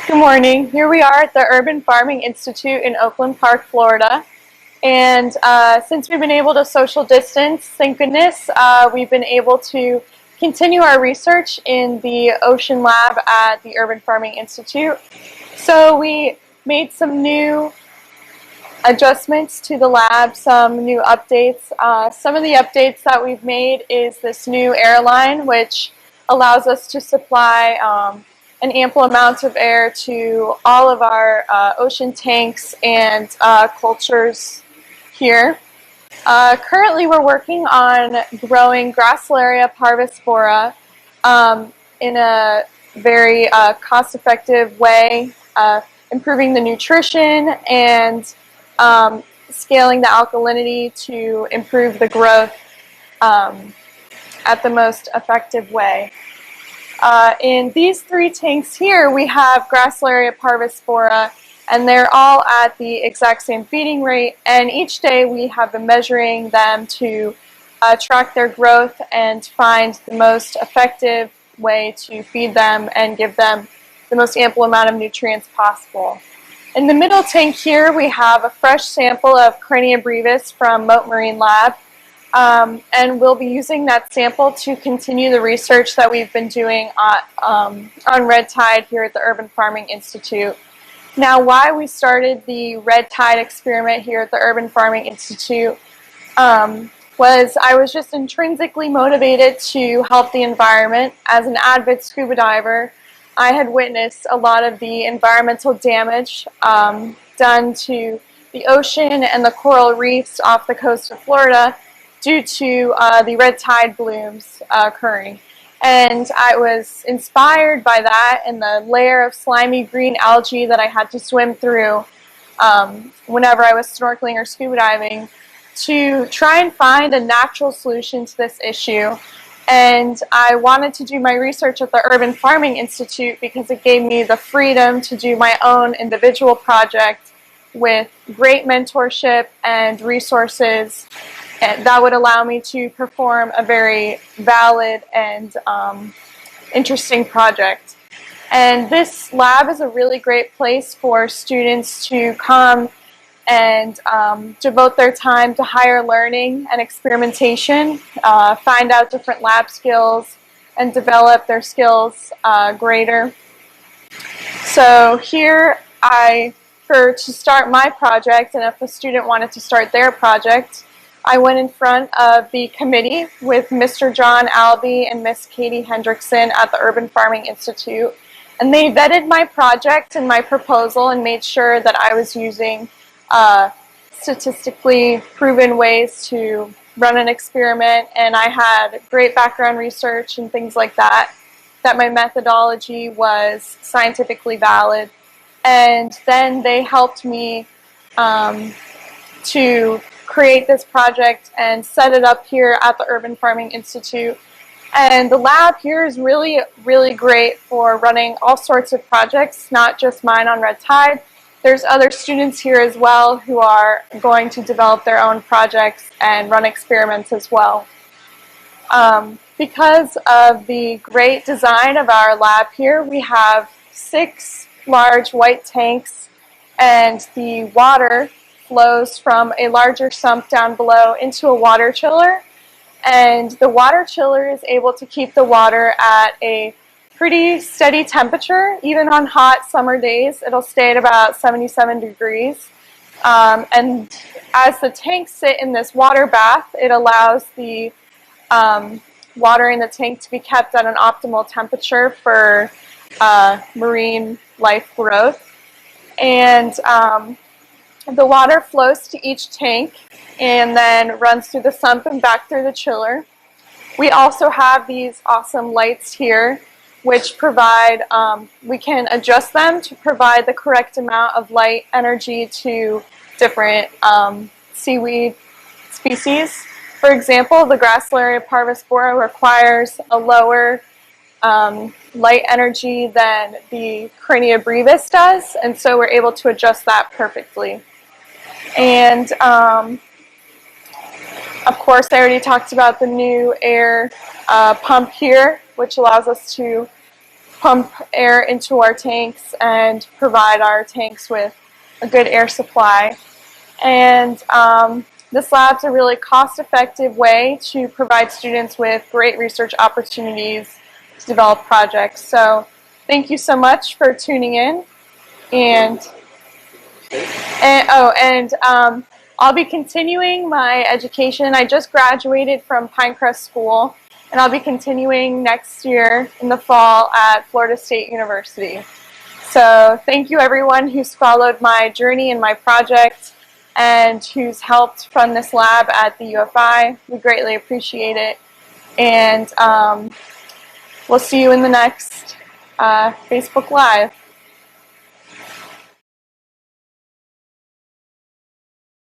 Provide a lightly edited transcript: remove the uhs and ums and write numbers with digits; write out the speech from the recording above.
Good morning. Here we are at the Urban Farming Institute in Oakland Park, Florida. And since we've been able to social distance, thank goodness, we've been able to continue our research in the ocean lab at the Urban Farming Institute. So we made some new adjustments to the lab, some new updates. Some of the updates that we've made is this new airline, which allows us to supply an ample amount of air to all of our ocean tanks and cultures here. Currently we're working on growing Gracilaria parvispora in a very cost-effective way, improving the nutrition and scaling the alkalinity to improve the growth at the most effective way. In these three tanks here, we have Gracilaria parvispora, and they're all at the exact same feeding rate, and each day we have been measuring them to track their growth and find the most effective way to feed them and give them the most ample amount of nutrients possible. In the middle tank here, we have a fresh sample of Crania brevis from Mote Marine Lab. And we'll be using that sample to continue the research that we've been doing on red tide here at the Urban Farming Institute. Now, why we started the red tide experiment here at the Urban Farming Institute was I was just intrinsically motivated to help the environment. As an avid scuba diver, I had witnessed a lot of the environmental damage done to the ocean and the coral reefs off the coast of Florida due to the red tide blooms occurring. And I was inspired by that and the layer of slimy green algae that I had to swim through whenever I was snorkeling or scuba diving to try and find a natural solution to this issue. And I wanted to do my research at the Urban Farming Institute because it gave me the freedom to do my own individual project with great mentorship and resources that would allow me to perform a very valid and interesting project. And this lab is a really great place for students to come and devote their time to higher learning and experimentation, find out different lab skills, and develop their skills greater. So here to start my project, and if a student wanted to start their project, I went in front of the committee with Mr. John Albee and Miss Katie Hendrickson at the Urban Farming Institute, and they vetted my project and my proposal and made sure that I was using statistically proven ways to run an experiment, and I had great background research and things like that, that my methodology was scientifically valid. And then they helped me to create this project and set it up here at the Urban Farming Institute. And the lab here is really, really great for running all sorts of projects, not just mine on red tide. There's other students here as well who are going to develop their own projects and run experiments as well. Because of the great design of our lab here, we have 6 large white tanks, and the water flows from a larger sump down below into a water chiller. And the water chiller is able to keep the water at a pretty steady temperature. Even on hot summer days, it'll stay at about 77 degrees. And as the tanks sit in this water bath, it allows the water in the tank to be kept at an optimal temperature for marine life growth. And the water flows to each tank and then runs through the sump and back through the chiller. We also have these awesome lights here, which provide, we can adjust them to provide the correct amount of light energy to different seaweed species. For example, the Gracilaria parvispora requires a lower light energy than the Crania brevis does, and so we're able to adjust that perfectly. And of course, I already talked about the new air pump here, which allows us to pump air into our tanks and provide our tanks with a good air supply. And this lab's a really cost-effective way to provide students with great research opportunities to develop projects. So thank you so much for tuning in. And I'll be continuing my education. I just graduated from Pinecrest School, and I'll be continuing next year in the fall at Florida State University. So thank you everyone who's followed my journey and my project and who's helped fund this lab at the UFI. We greatly appreciate it. And we'll see you in the next Facebook Live.